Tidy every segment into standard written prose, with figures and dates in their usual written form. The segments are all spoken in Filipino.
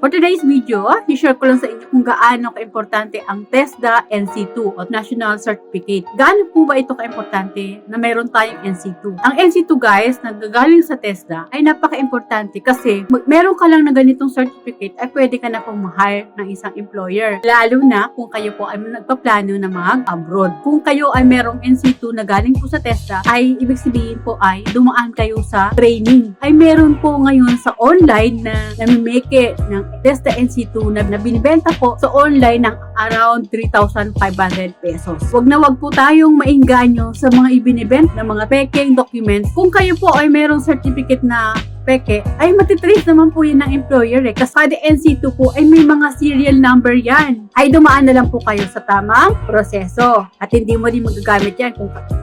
For today's video, i-share ko lang sa inyo kung gaano kaimportante ang TESDA NC2 o National Certificate. Gaano po ba ito kaimportante na mayroon tayong NC2? Ang NC2 guys, nagagaling sa TESDA ay napaka-importante kasi meron ka lang na ganitong certificate ay pwede ka na pong ma-hire ng isang employer. Lalo na kung kayo po ay nagpaplano na mag-abroad. Kung kayo ay merong NC2 na galing po sa TESDA, ay ibig sabihin po ay dumaan kayo sa training. Ay meron po ngayon sa online na namimeke ng TESDA NC2 na binibenta po sa online ng around 3,500 pesos. Wag po tayong maingganyo sa mga ibinibenta ng mga peking documents. Kung kayo po ay merong certificate na peke, ay matitrace naman po yun ng employer kasi kada NC2 po ay may mga serial number yan. Ay dumaan na lang po kayo sa tamang proseso at hindi mo din magagamit yan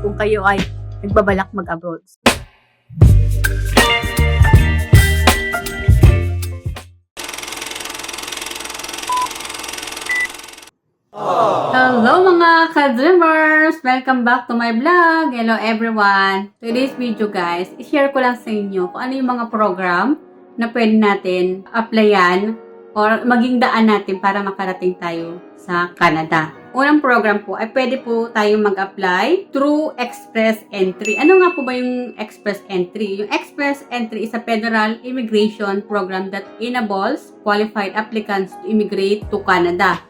kung kayo ay nagbabalak mag-abroad. Hello mga ka-dreamers! Welcome back to my vlog! Hello everyone! Today's video guys, i-share ko lang sa inyo kung ano yung mga program na pwede natin applyan or maging daan natin para makarating tayo sa Canada. Unang program po ay pwede po tayong mag-apply through Express Entry. Ano nga po ba yung Express Entry? Yung Express Entry is a federal immigration program that enables qualified applicants to immigrate to Canada.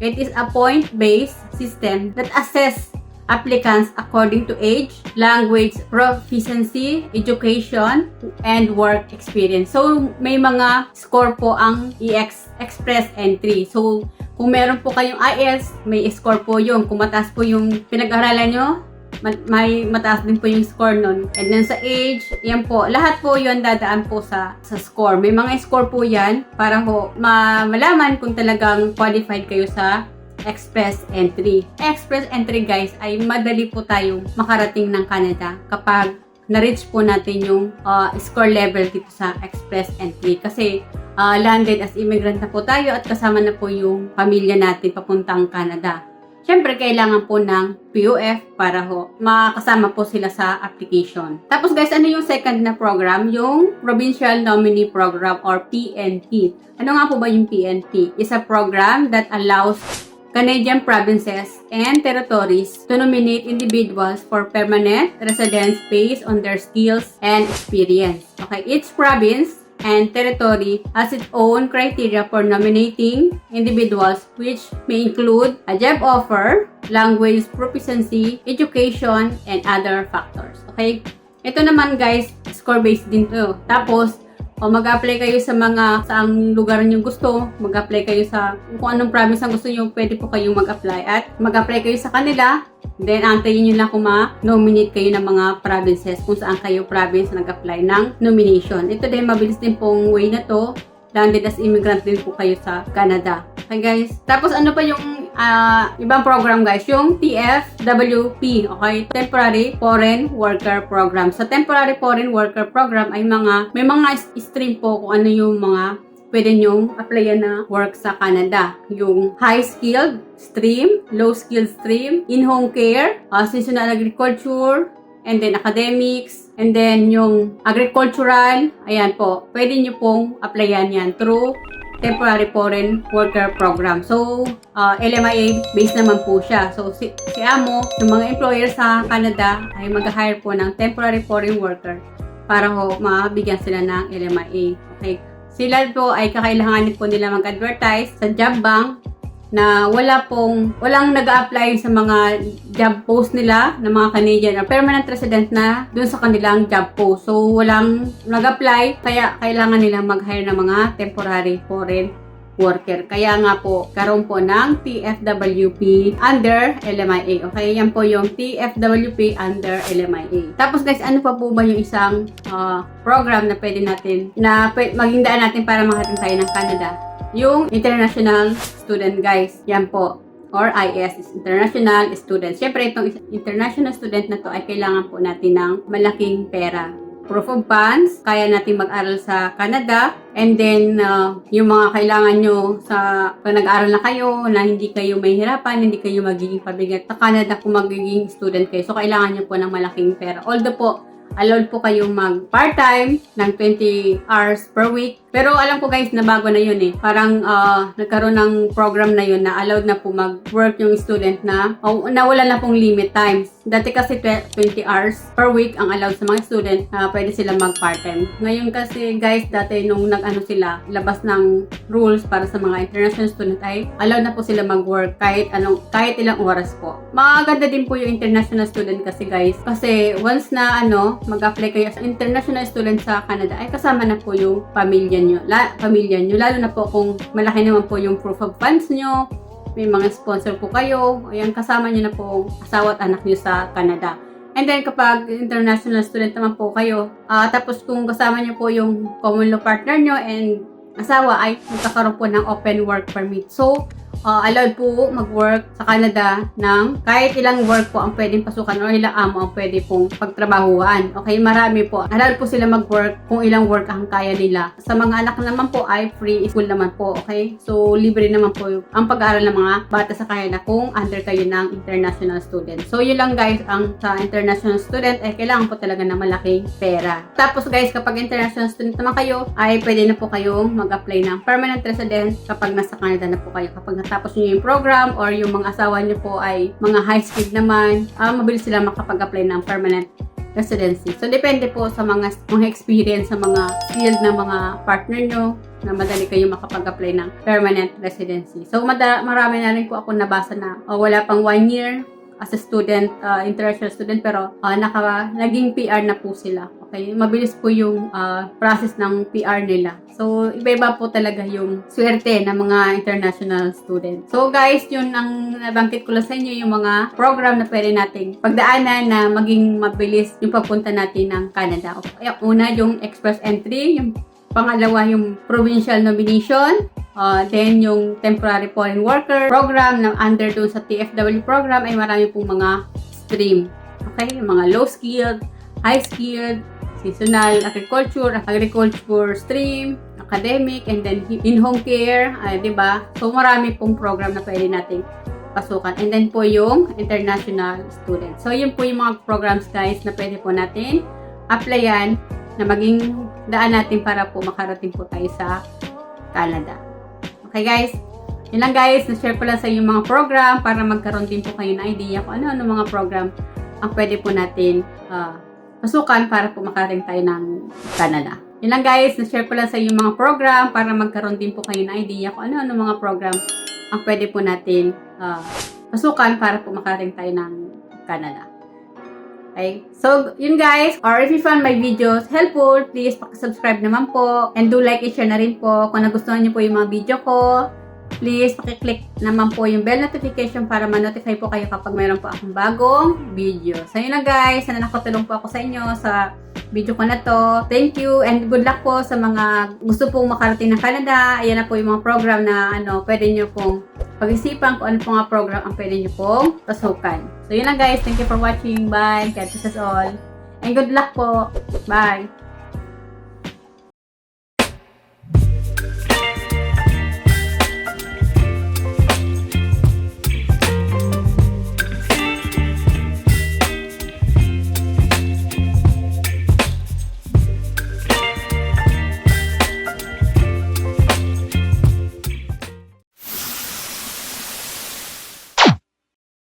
It is a point-based system that assesses applicants according to age, language proficiency, education, and work experience. So, may mga score po ang Express Entry. So, kung meron po kayong IELTS, may score po yun. Kung mataas po yung pinag-aralan nyo, may mataas din po yung score nun. And then sa age, yan po. Lahat po yun dadaan po sa score. May mga score po yan para po malaman kung talagang qualified kayo sa Express Entry. Express Entry guys ay madali po tayong makarating ng Canada kapag na-reach po natin yung score level dito sa Express Entry. Kasi landed as immigrant na po tayo at kasama na po yung pamilya natin papuntang Canada. Siyempre, kailangan po ng PUF para makasama po sila sa application. Tapos guys, ano yung second na program? Yung Provincial Nominee Program or PNP. Ano nga po ba yung PNP? It's a program that allows Canadian provinces and territories to nominate individuals for permanent residence based on their skills and experience. Okay, each province and territory has its own criteria for nominating individuals, which may include a job offer, language proficiency, education, and other factors. Okay? Ito naman guys, score-based din to. Tapos, mag-apply kayo sa saang lugar nyo gusto, mag-apply kayo sa kung anong province ang gusto nyo, pwede po kayong mag-apply at mag-apply kayo sa kanila. Then, antayin nyo lang kung ma-nominate kayo ng mga provinces kung saan kayo province nag-apply ng nomination. Ito din, mabilis din pong way na to. Landed as immigrant din po kayo sa Canada. Okay guys? Tapos ano pa yung ibang program guys? Yung TFWP. Okay? Temporary Foreign Worker Program. Sa Temporary Foreign Worker Program ay may mga stream po kung ano yung mga pwede nyong applyan na work sa Canada. Yung high-skilled stream, low-skilled stream, in-home care, seasonal agriculture, and then academics, and then yung agricultural, ayan po, pwede nyo pong applyan yan through Temporary Foreign Worker Program. So, LMIA based naman po siya. So, si AMO, yung mga employer sa Canada ay mag-hire po ng Temporary Foreign Worker para mabigyan sila ng LMIA. Okay. Sila po ay kakailanganin po nila mag-advertise sa job bank na walang nag-a-apply sa mga job post nila ng mga Canadian or permanent resident na dun sa kanilang job post. So, walang nag-apply, kaya kailangan nilang mag-hire ng mga temporary foreign worker. Kaya nga po, karoon po ng TFWP under LMIA. Okay, yan po yung TFWP under LMIA. Tapos guys, ano pa po ba yung isang program na pwede natin, na maging daan natin para makarating tayo ng Canada? Yung international student guys. Yan po. Or IS is international student. Siyempre, itong international student na to ay kailangan po natin ng malaking pera. Proof of funds, kaya natin mag-aral sa Canada. And then, yung mga kailangan nyo pag nag-aral na kayo, na hindi kayo mahihirapan, hindi kayo magiging pabigat sa Canada kung magiging student kayo. So, kailangan nyo po ng malaking pera. Although po, allowed po kayong mag part-time ng 20 hours per week Pero alam ko guys na bago na yun eh. Parang nagkaroon ng program na yun na allowed na po mag-work yung student na wala na pong limit times. Dati kasi 20 hours per week ang allowed sa mga student na pwede sila mag-part-time. Ngayon kasi guys, dati nung nag-ano sila, labas ng rules para sa mga international student ay allowed na po sila mag-work kahit ilang oras po. Maganda din po yung international student kasi guys. Kasi once na mag-apply kayo as international student sa Canada ay kasama na po yung pamilya nyo. Lalo na po kung malaki naman po yung proof of funds nyo, may mga sponsor po kayo, ayan, kasama nyo na po asawa at anak nyo sa Canada. And then kapag international student naman po kayo, tapos kung kasama nyo po yung common law partner nyo and asawa ay magkakaroon po ng open work permit. So, allowed po mag-work sa Canada ng kahit ilang work po ang pwedeng pasukan o ilang amo ang pwede pong pagtrabahuan. Okay, marami po. Allowed po sila mag-work kung ilang work ang kaya nila. Sa mga anak naman po ay free school naman po. Okay, so libre naman po ang pag-aaral ng mga bata sa Canada kung under kayo ng international student. So yun lang guys, ang sa international student ay kailangan po talaga ng malaking pera. Tapos guys, kapag international student naman kayo ay pwede na po kayong mag-apply ng permanent resident kapag nasa Canada na po kayo. Kapag natapos nyo yung program or yung mga asawa nyo po ay mga high school naman, mabilis sila makapag-apply ng permanent residency. So, depende po sa mga experience, sa mga skilled na mga partner nyo na madali kayo makapag-apply ng permanent residency. So, marami na rin po ako nabasa na wala pang 1 year as a student, international student, pero naging PR na po sila. Okay, mabilis po yung process ng PR nila. So, iba-iba po talaga yung swerte ng mga international students. So, guys, yun ang nabangkit ko lang sa inyo, yung mga program na pwede nating pagdaanan na maging mabilis yung pagpunta natin ng Canada. Okay, una, yung express entry, yung pangalawa, yung provincial nomination, then yung temporary foreign worker program na under doon sa TFW program ay marami pong mga stream. Okay, yung mga low skilled, high skilled, seasonal agriculture stream, academic, and then in-home care, diba? So, marami pong program na pwede nating pasukan. And then po yung international students. So, yun po yung mga programs guys na pwede po natin applyan na maging daan natin para po makarating po tayo sa Canada. Okay guys? Yun lang guys, na-share ko lang sa yung mga program para magkaroon din po kayo ng idea kung ano mga program ang pwede po natin pasukan para po makarating tayo ng Canada. Yun lang guys, na-share ko lang sa yung mga program para magkaroon din po kayo ng idea kung ano mga program ang pwede po natin pasukan para po makarating tayo ng Canada. Okay? So, yun guys, or if you found my videos helpful, please subscribe naman po and do like and share na rin po kung nagustuhan niyo po yung mga video ko. Please, pakiclick naman po yung bell notification para ma-notify po kayo kapag mayroon po akong bagong video. So, yun na guys. Sana nakatulong po ako sa inyo sa video ko na to. Thank you and good luck po sa mga gusto pong makarating ng Canada. Ayan na po yung mga program na pwede nyo pong pag-isipan kung ano po nga program ang pwede nyo pong pasukan. So, yun lang guys. Thank you for watching. Bye. God bless us all. And good luck po. Bye.